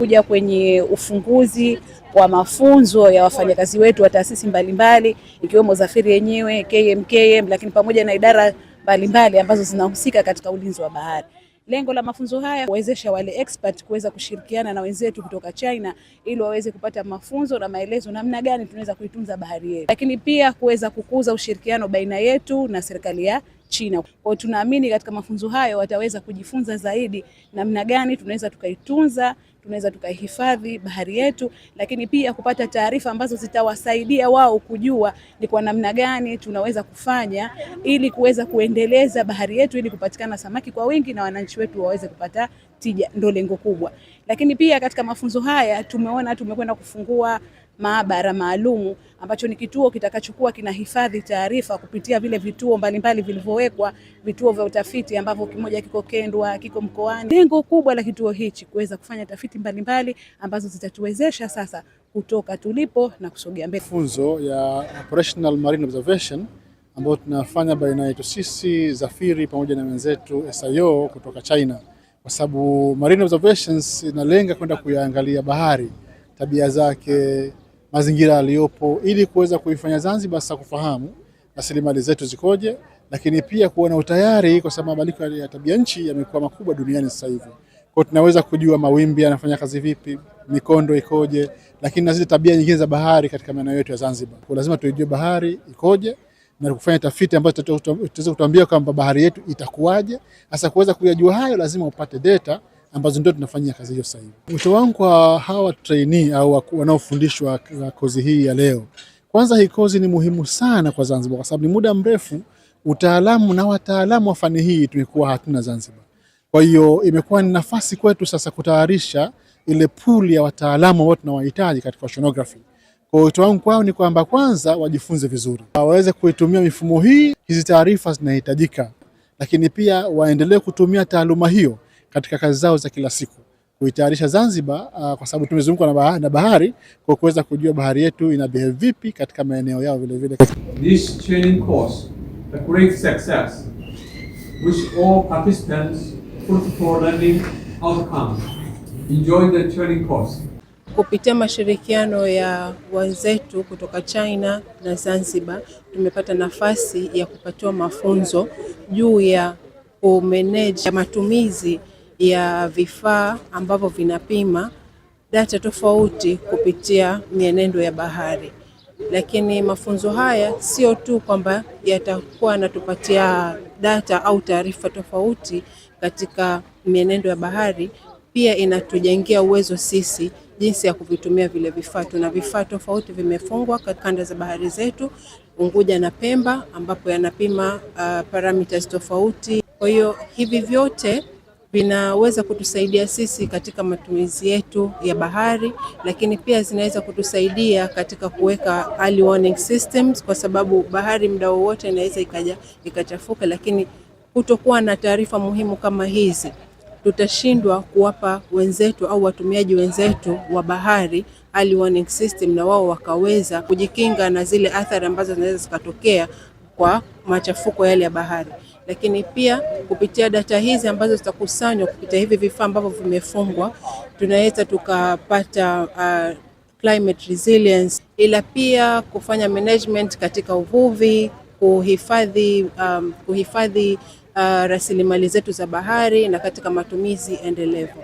Kuja kwenye ufunguzi wa mafunzo ya wafanyakazi wetu wa taasisi mbalimbali ikiwemo Zafiri yenyewe, KMKM, lakini pamoja na idara mbalimbali ambazo zinahusika katika ulinzi wa bahari. Lengo la mafunzo haya kuwezesha wale expert kuweza kushirikiana na wenzetu kutoka China ili waweze kupata mafunzo na maelezo namna gani tunaweza kuitunza bahari yetu. Lakini pia kuweza kukuza ushirikiano baina yetu na serikali ya China. Kwa tunaamini katika mafunzo hayo wataweza kujifunza zaidi namna gani tunaweza tukaitunza, tunaweza tukaihifadhi bahari yetu, lakini pia kupata taarifa ambazo zitawasaidia wao kujua ni kwa namna gani tunaweza kufanya ili kuweza kuendeleza bahari yetu ili kupatikana samaki kwa wingi na wananchi wetu waweze kupata tija, ndio lengo kubwa. Lakini pia katika mafunzo haya tumekwenda kufungua maabara maalumu ambacho ni kituo kitakachokuwa kinahifadhi taarifa kupitia vile vituo mbalimbali vilivyowekwa, vituo vya utafiti ambavyo kimoja kiko Kendwa, kiko Mkoani. Lengo kubwa la kituo hichi kuweza kufanya tafiti mbalimbali ambazo zitatuwezesha sasa kutoka tulipo na kusogea mbele. Funzo ya Operational Marine Observation ambayo tunafanya baina yetu sisi Zafiri pamoja na wenzetu SIO kutoka China, kwa sababu Marine Observations inalenga kwenda kuyaangalia bahari, tabia zake, mazingira yaliyopo, ili kuweza kuifanya Zanzibar sasa kufahamu rasilimali zetu zikoje, lakini pia kuona utayari, kwa sababu mabadiliko ya tabia nchi yamekuwa makubwa duniani sasa hivi. Kwa tunaweza kujua mawimbi yanafanya kazi vipi, mikondo ikoje, lakini na zile tabia nyingine za bahari katika maeneo yetu ya Zanzibar. Kwa lazima tujue bahari ikoje na kufanya tafiti ambazo tutaweza kutuambia kwamba bahari yetu itakuwaje. Sasa kuweza kujua hayo lazima upate data ambazo ndio tunafanyia kazi hiyo sasa hivi. Wito wangu kwa hawa trainee au wanaofundishwa kozi hii ya leo, kwanza hii kozi ni muhimu sana kwa Zanzibar kwa sababu ni muda mrefu utaalamu na wataalamu wa fani hii tumekuwa hatuna Zanzibar. Kwa hiyo imekuwa ni nafasi kwetu sasa kutayarisha ile pool ya wataalamu ambao tunawahitaji katika oceanography. Kwa wito wangu kwao ni kwamba kwanza wajifunze vizuri, waweze kuitumia mifumo hii, hizi taarifa zinahitajika, lakini pia waendelee kutumia taaluma hiyo katika kazi zao za kila siku, kuitayarisha Zanzibar kwa sababu tumezungukwa na bahari, kwa kuweza kujua bahari yetu ina behave vipi katika maeneo yao vile vile. This training course a great success which all participants fruitful learning outcomes. Enjoy the training course. Kupitia mashirikiano ya wenzetu kutoka China na Zanzibar tumepata nafasi ya kupatiwa mafunzo juu ya kumanage matumizi ya vifaa ambavyo vinapima data tofauti kupitia mienendo ya bahari. Lakini mafunzo haya sio tu kwamba yatakuwa yanatupatia data au taarifa tofauti katika mienendo ya bahari, pia inatujengea uwezo sisi jinsi ya kuvitumia vile vifaa. Tuna vifaa tofauti vimefungwa katika kanda za bahari zetu, Unguja na Pemba, ambapo yanapima parameters tofauti. Kwa hiyo hivi vyote vinaweza kutusaidia sisi katika matumizi yetu ya bahari, lakini pia zinaweza kutusaidia katika kuweka early warning systems, kwa sababu bahari muda wowote inaweza ikaja ikachafuka, lakini kutokuwa na taarifa muhimu kama hizi tutashindwa kuwapa wenzetu au watumiaji wenzetu wa bahari early warning system, na wao wakaweza kujikinga na zile athari ambazo zinaweza zikatokea kwa machafuko yale ya bahari. Lakini pia kupitia data hizi ambazo zitakusanywa kupitia hivi vifaa ambavyo vimefungwa, tunaweza tukapata climate resilience, ila pia kufanya management katika uvuvi, kuhifadhi rasilimali zetu za bahari na katika matumizi endelevu.